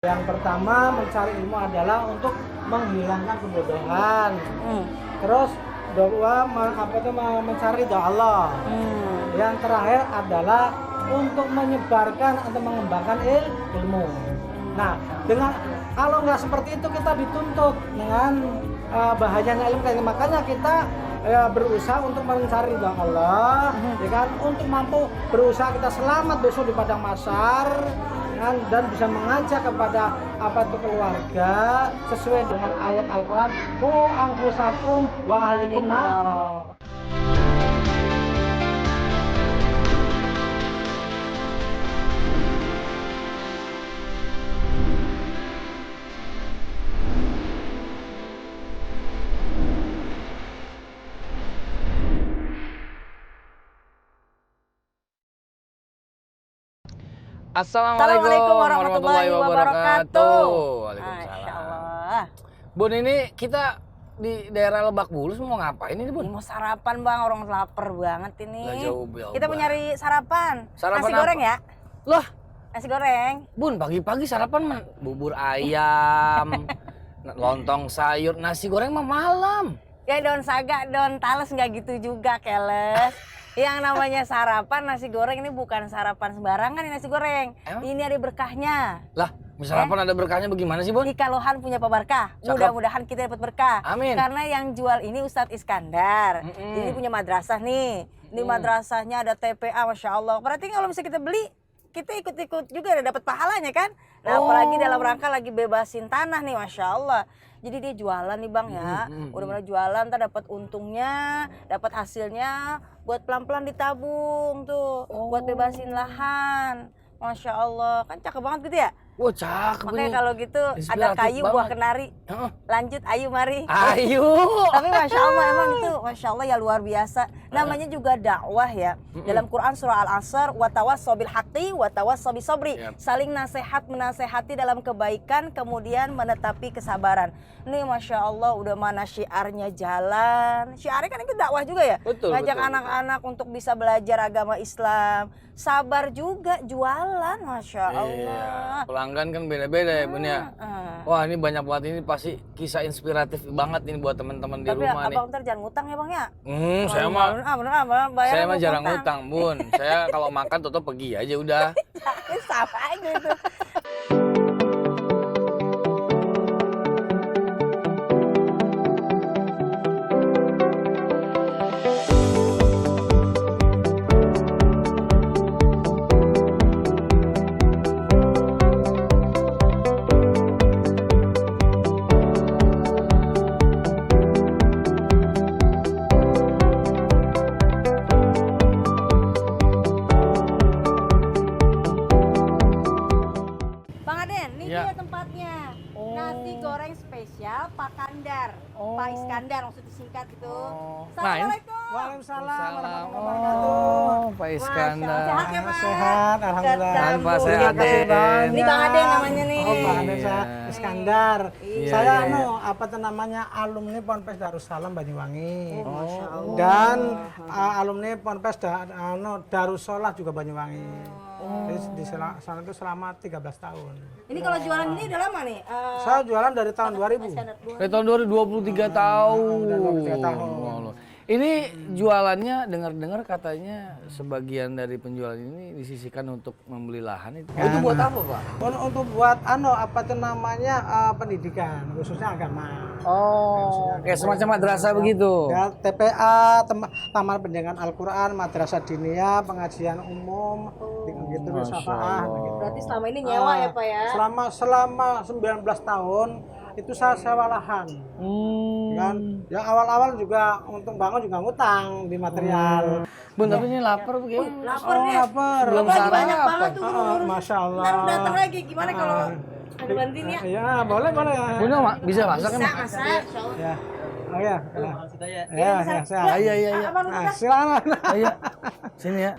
Yang pertama mencari ilmu adalah untuk menghilangkan kebodohan. Terus kedua mencari ridha Allah. Yang terakhir adalah untuk menyebarkan atau mengembangkan ilmu. Nah, dengan kalau nggak seperti itu kita dituntut dengan bahayanya ilmu. Makanya kita berusaha untuk mencari ridha Allah, ya kan? Untuk mampu berusaha kita selamat besok di padang mahsyar. Dan bisa mengajak kepada keluarga sesuai dengan ayat Al-Quran, qu anfusakum wa ahlikum nar. Assalamualaikum warahmatullahi wabarakatuh. Waalaikumsalam. Bun, ini kita di daerah Lebak Bulus mau ngapain ini, Bun? Mau sarapan, Bang. Orang lapar banget ini. Lah, jauh, kita mau nyari sarapan. Sarapan nasi goreng apa? ya? Loh, Nasi goreng. Bun, pagi-pagi sarapan bubur ayam, lontong sayur, nasi goreng mah malam. Ya daun saga, daun tales nggak gitu juga, keles. Yang namanya sarapan nasi goreng ini bukan sarapan sembarangan nih nasi goreng. Ini ada berkahnya. Lah, sarapan ada berkahnya bagaimana sih, Bun? Ika Lohan punya berkah. Mudah-mudahan kita dapat berkah. Amin. Karena yang jual ini Ustadz Iskandar. Ini punya madrasah nih. Ini madrasahnya ada TPA, Masya Allah. Berarti kalau bisa kita beli, kita ikut-ikut juga ada dapat pahalanya kan? Nah, apalagi dalam rangka lagi bebasin tanah nih, Masya Allah. Jadi dia jualan nih, Bang, ya. Udah mulai jualan, ntar dapat untungnya, dapat hasilnya buat pelan-pelan ditabung tuh, buat bebasin lahan. Masya Allah, kan cakep banget gitu ya? Wah, cakep. Makanya kalau gitu ada kayu buah kenari. Lanjut, ayu mari. Ayo. Tapi Masya Allah emang itu, Masya Allah ya luar biasa. Namanya juga dakwah ya. Dalam Quran surah Al-Asr, watawassaw bil haqqi watawassaw bis sabri. Saling nasihat menasehati dalam kebaikan, kemudian menetapi kesabaran. Nih Masya Allah udah mana syiarnya jalan. Syiarnya kan itu dakwah juga ya. Ngajak anak-anak untuk bisa belajar agama Islam. Sabar juga jualan, Masya Allah. Pelanggan kan beda-beda ya, Bun ya. Wah, ini banyak banget, ini pasti kisah inspiratif banget ini buat teman-teman di rumah nih. Tapi abang ntar jangan ngutang ya, Bang ya. Saya mah jarang ngutang, Bun. Saya kalau makan toto pergi aja udah. Sama aja itu. Spesial Pak Kandar, Pak Iskandar maksudnya singkat gitu. Assalamualaikum. Waalaikumsalam warahmatullahi wabarakatuh. Pak Iskandar. Sehat ya, Pak? Sehat, alhamdulillah. Pak sehat. Ini Bang Aden namanya nih. Oh, Bang Aden, saya Iskandar. Iya, Saya alumni Ponpes Darussalam Banyuwangi. Masya Allah. Dan alumni Ponpes Darussalam juga Banyuwangi. Di sana itu selama 13 tahun. Ini kalau jualan ini udah lama nih? Saya jualan dari tahun 2000. Dari tahun 2023 tahun. Dari 23 tahun. Ini jualannya dengar-dengar katanya sebagian dari penjualan ini disisihkan untuk membeli lahan itu. Itu buat apa, Pak? Untuk buat pendidikan, khususnya agama. Kayak semacam madrasah begitu. Ya, TPA, Taman Pendidikan Al-Quran, Madrasah Diniyah, pengajian umum, gitu Syafaah. Gitu. Berarti selama ini nyewa ya, Pak ya? Selama 19 tahun itu saya sewa lahan. Kan? Ya awal-awal juga untuk bangun juga ngutang di material. Bun, tapi ini lapar begini. Lapar nih. Lapar. Belum Lagi banyak sarapan. banget tuh. Masya Allah. Ntar datang lagi, gimana kalau ada bantuin ya? Ya, boleh. Bun, bisa masak kan? Masak. Ya. Oh ya. Iya. Iya. Abang duduk dah. Silakan. Iya. Sini ya.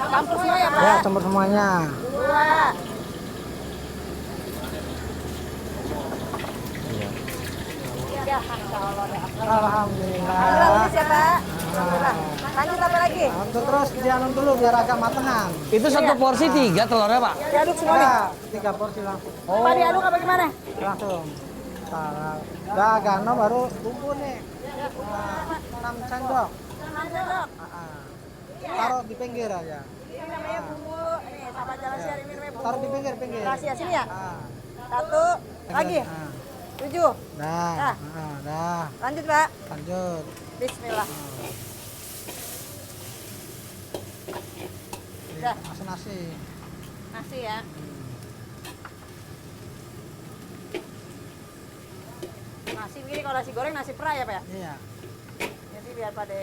Campur semua ya, Pak? Ya, campur semuanya. 2. Ya, Alhamdulillah. Alhamdulillah ya, Pak. Alhamdulillah. Lanjut apa lagi? Untuk terus diaduk dulu biar agak matengan. Itu satu porsi 3 telurnya, Pak? Diaduk semua nih. Ya, 3 porsi langsung. Pak diaduk apa gimana? Langsung. Udah agak baru bumbu nih. 6 sendok. Taruh di pinggir aja. Ini namanya bumbu. Nih, sahabat jalan siar ini namanya bumbu. Taruh di pinggir. Rahasia sini ya? Ah. 1 lagi. 7. Dah. Dah. Lanjut, Pak. Lanjut. Bismillah. Dah. Masuk nasi. Nasi ya. Nasi begini kalau nasi goreng nasi pra ya, Pak ya? Iya. Jadi biar pada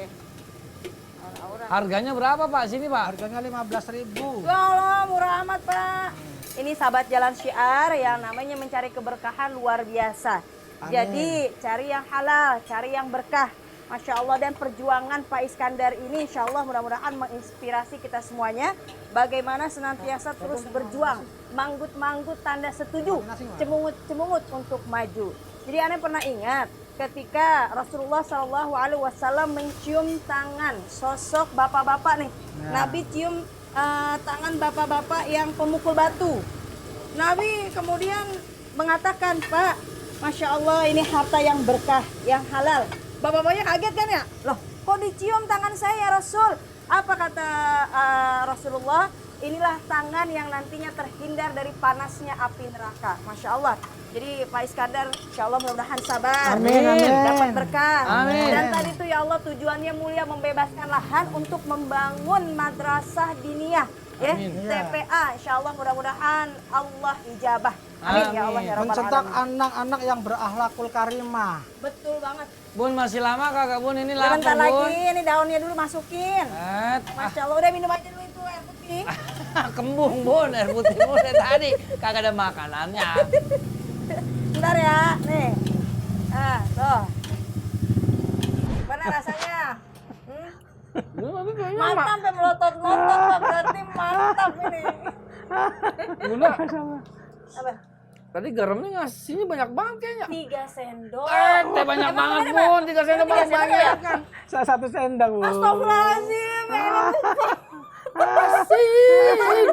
orang-orang. Harganya berapa, Pak? Sini, Pak. Harganya 15.000. Ya Allah, murah amat, Pak. Ini sahabat jalan syiar yang namanya mencari keberkahan luar biasa. Amin. Jadi cari yang halal, cari yang berkah. Masya Allah, dan perjuangan Pak Iskandar ini insya Allah mudah-mudahan menginspirasi kita semuanya. Bagaimana senantiasa terus berjuang. Manggut-manggut tanda setuju, cemungut-cemungut untuk maju. Jadi aneh pernah ingat ketika Rasulullah SAW mencium tangan sosok bapak-bapak nih. Nabi cium tangan bapak-bapak yang pemukul batu. Nabi kemudian mengatakan, Pak, Masya Allah ini harta yang berkah, yang halal. Bapak-bapaknya kaget kan ya? Loh, kok dicium tangan saya ya Rasul? Apa kata Rasulullah? Inilah tangan yang nantinya terhindar dari panasnya api neraka. Masya Allah. Jadi Pak Iskandar, insya Allah mudah-mudahan sabar. Amin, amin. Dapat berkah. Amin. Dan tadi itu ya Allah tujuannya mulia membebaskan lahan untuk membangun madrasah diniyah. Ya, Amin. TPA, insya Allah mudah-mudahan Allah ijabah. Amin, ya Allah ya Rabbal Mencetak Alamin. anak-anak yang berakhlakul karimah. Betul banget. Bun, masih lama kagak, Bun? Ini lapar, Sebentar Bun. lagi, ini daunnya dulu masukin. Masya Allah, udah minum aja dulu itu air putih. Kembung, Bun. Air putih Bun dari tadi. Kagak ada makanannya. Bentar ya, nih. Nah, tuh. Mana rasanya? Mantap sampai melotot-melotot, Pak. Berarti mantap ini. Bunda, Apa? tadi garamnya ngasihnya banyak banget kayaknya. 3 sendok. Teh banyak Emang banget, ada, Pak? Bun. 3 sendok 3 banyak sendok banget. ya? Kan. Saya 1 sendok, Bu. Astagfirullahaladzim. Asin.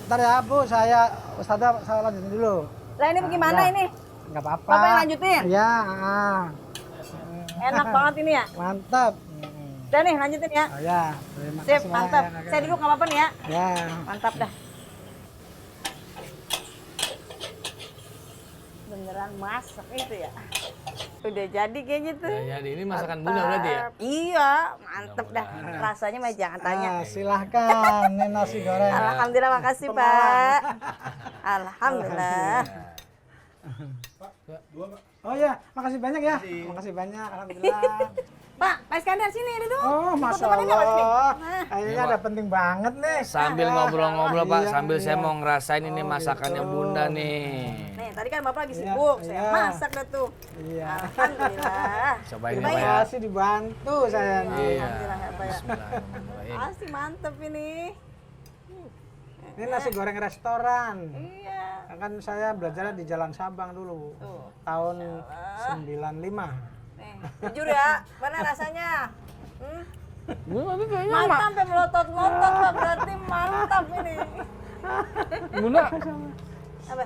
Bentar ya, Bu. Ustazah, saya lanjutin dulu. Lah ini bagaimana Nah, ini? Nggak apa-apa. Bapak yang lanjutin? Iya. Enak banget ini ya. Mantap. Udah nih lanjutin ya. Oh ya, terima Sip, kasih mantap. banyak. Saya duduk nggak apa-apa nih ya. Ya. Mantap dah. Beneran masak itu ya. Udah jadi kayaknya tuh. Ya, jadi ini masakan Bunda berarti ya? Iya, mantep dah. Rasanya mah jangan tanya. Nah, silahkan ini nasi goreng. Alhamdulillah, makasih Pak. Alhamdulillah. Oh ya, makasih banyak ya. Makasih banyak, alhamdulillah. Pak Iskandar sini duduk. Oh, Masya Temenin ya, Mas Pi? Allah. Nah. Kayaknya ada penting banget nih. Sambil ngobrol-ngobrol, Pak. Iya, Sambil saya iya. mau ngerasain ini Oh, masakannya gitu. Bunda nih. Nih, tadi kan Bapak lagi Iya, sibuk. Saya iya. masak dah tuh. Iya. Alhamdulillah. Cobain ya, Terima Pak ya. kasih dibantu saya nih. Iya. Alhamdulillah ya Pak ya. Bismillahirrahmanirrahim. Pasti mantep ini. Ini nasi goreng restoran. Iya. Kan saya belajarnya di Jalan Sabang dulu. Tuh. Tahun 95. Nih, jujur ya, mana rasanya? Bunda, tapi kayaknya Mantap sampai melotot-melotot Pak, berarti mantap ini. Bunda, Apa?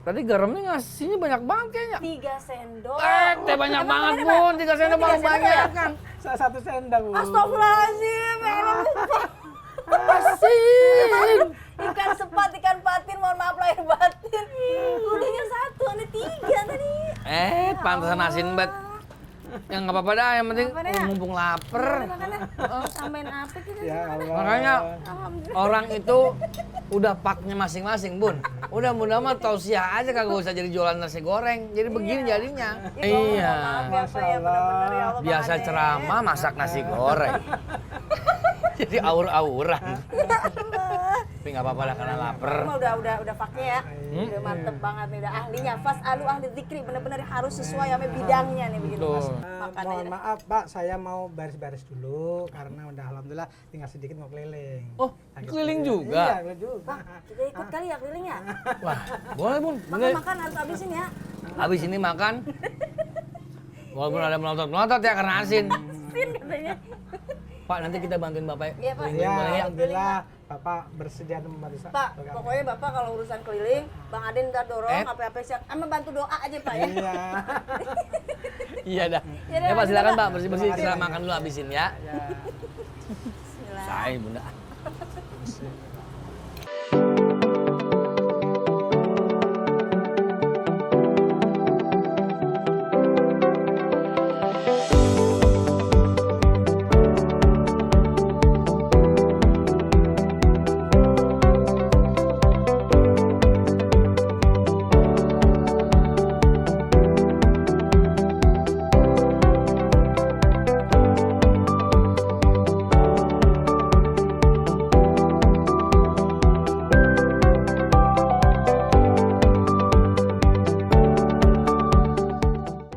Tadi garamnya ngasihnya banyak banget kayaknya. 3 sendok. Teh banyak banget Bun, 3 sendok Emang 3 sendok banyak ya? kan. Satu sendok, Bu. Astagfirullahaladzim, emang lupa. Asin. Ikan sepat, ikan patin, mohon maaf lahir batin. Udahnya 1, ada 3 tadi. Pantesan asin banget. Ya nggak apa-apa dah, yang penting Apa dah? mumpung lapar. Makannya tambahin apa kita? Ya Allah. Makanya Alhamdulillah. orang itu udah paknya masing-masing, Bun. Udah mudah mah tausiah aja kagak usah jadi jualan nasi goreng. Jadi begini jadinya. Ya, maaf ya Pak ya, benar-benar ya Allah. Biasa Bang Ade. ceramah masak nasi goreng. Jadi aur-auran. Tapi nggak apa-apa dah karena lapar. Cuma udah faknya ya. Udah mantep banget nih, udah ahlinya. Ahli zikri, benar-benar harus sesuai sama bidangnya nih begitu Mas. Betul. Makan Mohon aja. maaf Pak, saya mau baris-baris dulu karena udah alhamdulillah tinggal sedikit mau keliling. Oh, Lagi keliling sedikit. juga? Iya, keliling juga. Kita ikut kali ya keliling ya. Wah, boleh Bun. Boleh. Makan harus habisin ya. Habis ini makan. Walaupun ada melotot-melotot ya karena asin. Sin katanya. Pak, nanti kita bantuin Bapak Iya, Pak. keliling Ya, boleh ya? alhamdulillah Bapak bersedia membantu saya. Pak, pokoknya Bapak kalau urusan keliling, Bang Ade ntar dorong apa-apa siap. Bantu doa aja Pak ya. Iya. Iya dah. Ya udah, Ya Pak, silakan lanjut, Pak, bersih-bersih. Silakan makan dulu habisin ya. Ya. Bismillah. Say, Bunda.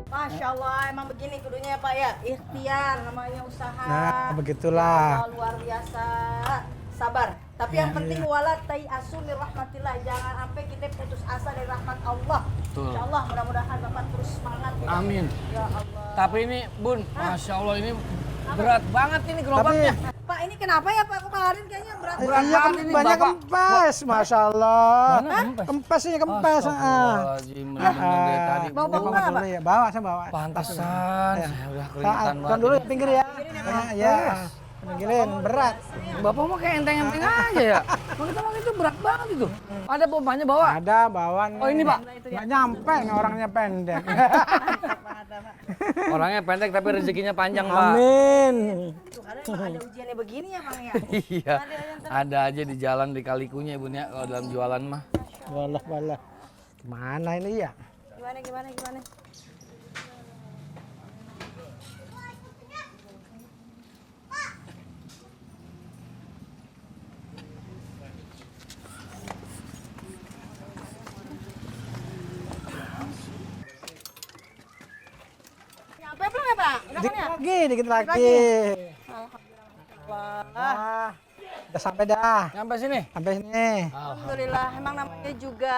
Masya Allah, emang begini kudunya ya Pak ya. Ikhtiar namanya usaha. Nah, begitulah. Allah, luar biasa. Sabar. Tapi yang penting wala asun min rahmatillah. Jangan sampai kita putus asa dari rahmat Allah. Betul. Insya Allah mudah-mudahan Bapak terus semangat. Ya. Amin. Ya Allah. Tapi ini Bun, Masya Allah ini berat banget ini gerobaknya. Pak ini kenapa ya Pak? Kemarin kayaknya berat. Berat Iya, banget ini, banyak Bapak. kempes, Masya Allah. Mana kempes? Kempes ini kempes. Astagfirullahaladzim, bener-bener dari tadi. Bawa Bapak bawa dulu ya, bawa saya bawa. Pantesan, saya udah keringetan Tuan banget. dulu ini. ya, pinggir ya. Ya, pinggirin, berat. Bapak mah kayak enteng-enteng aja ya. Kita mah itu berat banget itu. Ada pompanya bawa? Ada bawaan. Oh, ini, Pak? Nggak nyampe, nih orangnya pendek. Orangnya pendek tapi rezekinya panjang, Pak. Amin. Tuh, karena emang ada ujiannya begini ya Bang ya. Iya. Ada aja di jalan di kalikunya Bun ya kalau dalam jualan mah. Walah. Mana ini ya? Gimana? Nyampe belum ya Pak? Udah kan ya? Dikit lagi. Wah, Ah, udah sampai dah. Sampai sini. Sampai sini. alhamdulillah. Emang namanya juga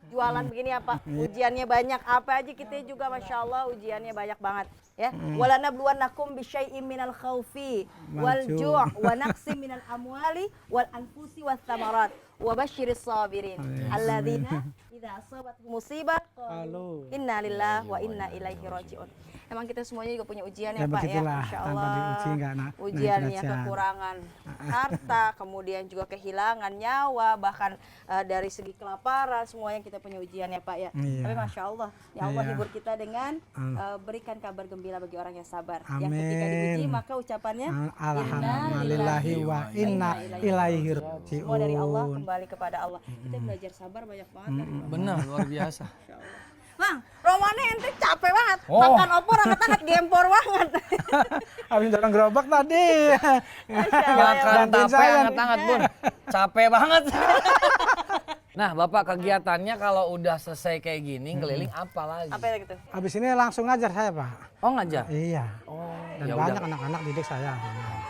jualan begini apa? Ujiannya banyak. Apa aja kita juga Masya Allah ujiannya banyak banget. Ya. Walanabluwannakum bisyai'im minal khawfi wal ju' wa naqsim minal amwali wal anfusi was thamarat wa basyiris sabirin alladzina idza asabatuhum musibah qalu inna lillahi wa inna ilaihi raji'un. Emang kita semuanya juga punya ujian ya, Ya, Pak ya. begitulah. Masya Tanpa Allah. diuji nggak naik Ujiannya derajat. kekurangan harta, kemudian juga kehilangan nyawa, bahkan dari segi kelaparan, semuanya kita punya ujian ya Pak ya. Iya. Tapi Masya Allah, ya Allah Iya. hibur kita dengan berikan kabar gembira bagi orang yang sabar. Yang Amin. ketika diuji maka ucapannya Alhamdulillahi wa inna ilaihi raji'un. semua dari Allah kembali kepada Allah. Kita belajar sabar banyak banget dari Bapak. Benar, luar biasa. Bang, Romane ente capek banget. Oh. Makan opor angkat-angkat gempor banget. Habis dorong gerobak tadi. Masya Allah, ya, Makan Bantuin tape saya. hangat-hangat Bun. Capek banget. Nah Bapak kegiatannya kalau udah selesai kayak gini keliling apa lagi? apa ya gitu? Habis ini langsung ngajar saya, Pak. Oh ngajar? Iya. Oh Dan ya banyak udah. anak-anak didik saya.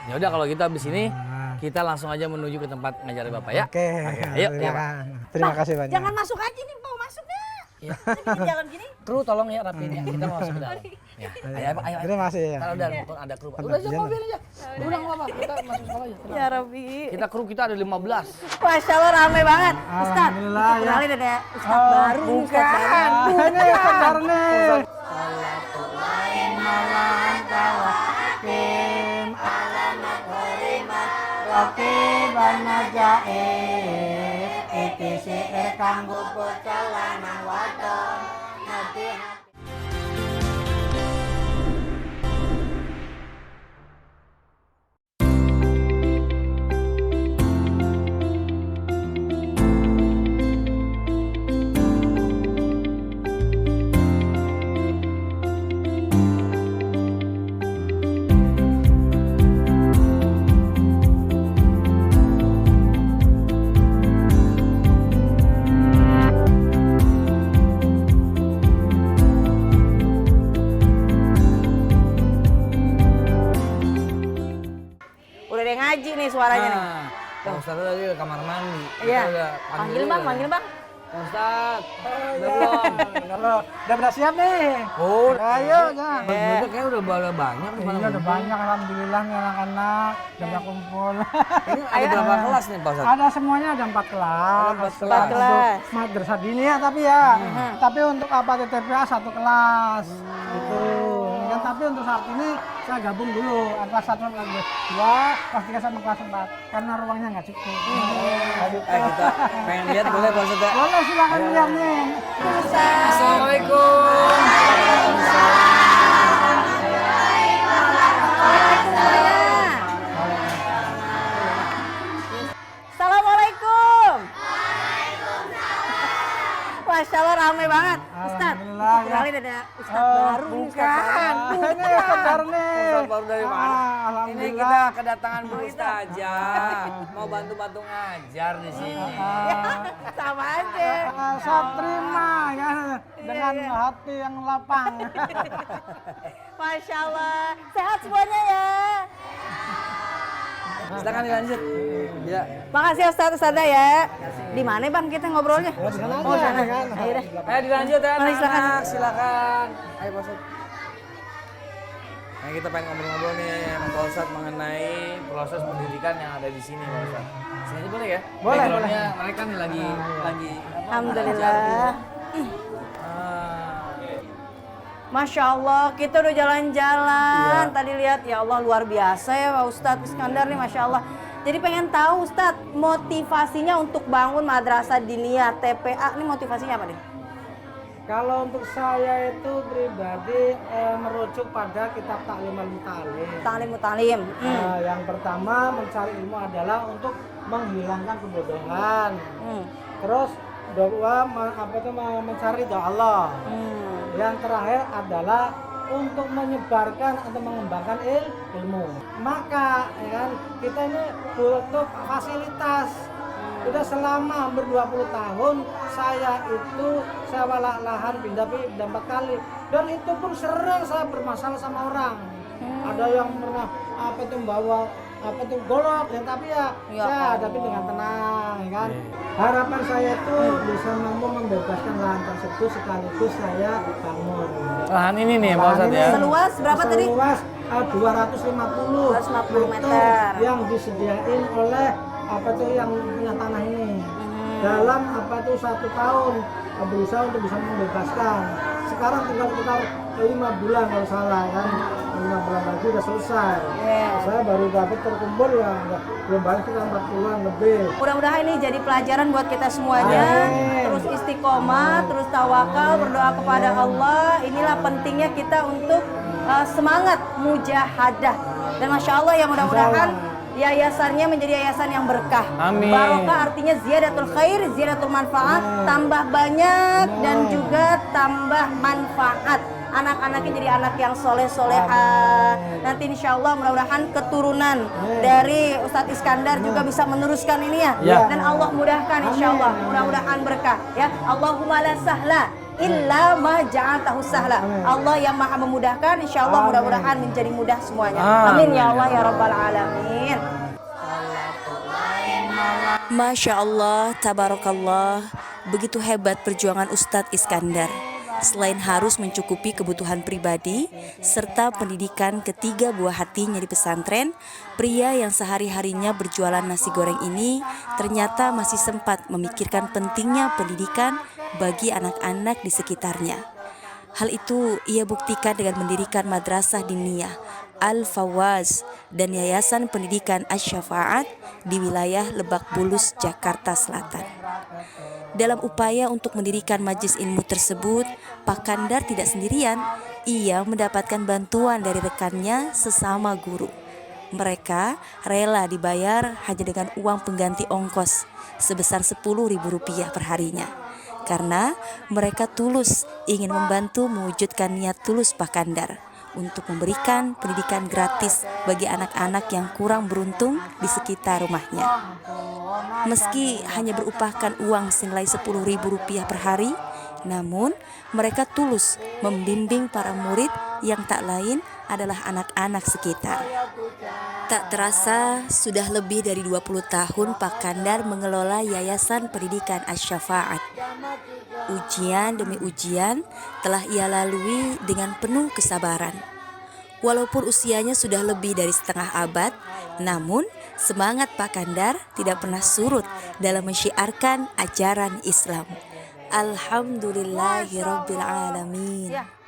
Ya udah kalau kita habis ini Nah. kita langsung aja menuju ke tempat ngajar Bapak ya. Oke. Ayo, ya, Pak. Terima kasih banyak. Jangan masuk aja nih, mau masuk ya. Ya. Jalan gini. Kru tolong ya rapiin ya. Kita mau masuk ke dalam. Ya. Ayo. Ini masih ya. Kalau ada kru. Udah aja mobil aja. Udah enggak apa-apa. Kita masuk sekolah aja. Ya Rabbi. Kita ada 15. Masya Allah rame banget. Ustaz, Alhamdulillah, ya. kenalin ada Ustaz baru. Ustaz baru. Ini Ustaz nih. Udah ada yang ngaji nih suaranya nih. Pak Ustadz tadi ke kamar mandi. Iya. Kita udah Panggil bang, panggil bang. Pak Ustadz, udah belum? Udah pada siap nih. Oh, Ayo, ya. Udah kayaknya udah banyak nih. Iya udah banyak alhamdulillah nih anak-anak udah kumpul. Ini ada berapa kelas nih Pak Ustadz? Ada semuanya ada 4 kelas. Empat kelas. Untuk madrasah diniyah tapi ya. Tapi untuk apa TPA 1 kelas. Gitu. Ya, tapi untuk saat ini saya gabung dulu kelas 1 kelas 2, kelas 3 sama kelas 4 karena ruangnya nggak cukup. Kita pengen lihat boleh Pak Ustadz? Boleh silakan lihat nih. Assalamualaikum. Assalamualaikum. Masya Allah rame banget. Ustaz, Alhamdulillah, ya. kenalin ada Ustaz baru nih. Ustaz baru. Ini Ustaz baru nih. Ustadz baru dari mana? Ini Alhamdulillah. kita kedatangan Bu Ustazah. Mau bantu-bantu ngajar di sini. Sama aja. Saya terima ya dengan hati yang lapang. Masya Allah. Sehat semuanya ya. Silakan dilanjut. Ya. Makasih Ustaz Ustazah ya. Di mana Bang kita ngobrolnya? Di sana Oh, aja, sana. kan? Ayo deh. Ayo dilanjut ya Mari, silakan. anak-anak. Silakan. Ayo Pak Ustadz. Nah, kita pengen ngobrol-ngobrol nih sama Pak Ustadz mengenai proses pendidikan yang ada di sini Pak Ustadz. Sini aja boleh ya? Boleh, Backgroundnya mereka nih lagi apa, Alhamdulillah. Ah, Masya Allah, kita udah jalan-jalan. Tadi lihat, ya Allah luar biasa ya Pak Ustadz Iskandar nih, Masya Allah. Jadi pengen tahu Ustadz, motivasinya untuk bangun madrasah diniyah TPA, ini motivasinya apa nih? Kalau untuk saya itu pribadi merujuk pada kitab Ta'lim al-Mutalim. Ta'lim mutalim. Yang pertama mencari ilmu adalah untuk menghilangkan kebodohan. Terus kedua mencari doa Allah. Yang terakhir adalah untuk menyebarkan atau mengembangkan ilmu. Maka ya kan, kita ini butuh fasilitas. Udah selama hampir 20 tahun saya sewa lahan pindah 4 kali. Dan itu pun sering saya bermasalah sama orang. Ada yang pernah bawa golok ya, tapi ya saya hadapi dengan tenang ya kan. Harapan saya itu bisa mampu membebaskan lahan tersebut sekaligus saya bangun. lahan ini nih Pak Ustadz ya. Seluas berapa tadi? Seluas 250 meter. yang disediain oleh yang punya tanah ini. Dalam 1 tahun berusaha untuk bisa membebaskan. Sekarang tinggal sekitar 5 bulan kalau salah kan. 5 bulan lagi udah selesai. Saya baru dapat terkumpul ya belum banyak, sekitar 40-an lebih. Mudah-mudahan ini jadi pelajaran buat kita semuanya. Terus istiqomah, terus tawakal, berdoa kepada Allah. Inilah pentingnya kita untuk semangat mujahadah. Dan Masya Allah ya, mudah-mudahan yayasannya menjadi yayasan yang berkah. Amin. Barokah artinya ziyadatul khair, ziyadatul manfaat, tambah banyak dan juga tambah manfaat. Anak-anaknya jadi anak yang soleh-soleha. Nanti insya Allah mudah-mudahan keturunan dari Ustadz Iskandar juga bisa meneruskan ini ya. Dan Allah mudahkan insya Allah. Mudah-mudahan berkah ya. Allahumma la sahla illa ma ja'altahu sahla. Allah yang maha memudahkan, insya Allah mudah-mudahan menjadi mudah semuanya. Amin ya Allah ya Rabbal Alamin. Masya Allah, tabarakallah. Begitu hebat perjuangan Ustadz Iskandar. Selain harus mencukupi kebutuhan pribadi serta pendidikan ketiga buah hatinya di pesantren, pria yang sehari-harinya berjualan nasi goreng ini ternyata masih sempat memikirkan pentingnya pendidikan bagi anak-anak di sekitarnya. Hal itu ia buktikan dengan mendirikan madrasah diniyah Al-Fawaz dan Yayasan Pendidikan Asy-Syafaat di wilayah Lebak Bulus, Jakarta Selatan. Dalam upaya untuk mendirikan majelis ilmu tersebut, Pak Kandar tidak sendirian. Ia mendapatkan bantuan dari rekannya sesama guru. Mereka rela dibayar hanya dengan uang pengganti ongkos sebesar Rp10.000 per harinya. Karena mereka tulus ingin membantu mewujudkan niat tulus Pak Kandar untuk memberikan pendidikan gratis bagi anak-anak yang kurang beruntung di sekitar rumahnya. Meski hanya berupahkan uang senilai Rp10.000 per hari, namun mereka tulus membimbing para murid yang tak lain adalah anak-anak sekitar. Tak terasa sudah lebih dari 20 tahun Pak Kandar mengelola Yayasan Pendidikan Asy-Syafaat. Ujian demi ujian telah ia lalui dengan penuh kesabaran. Walaupun usianya sudah lebih dari setengah abad, namun semangat Pak Kandar tidak pernah surut dalam mensyiarkan ajaran Islam. Alhamdulillahirabbil alamin.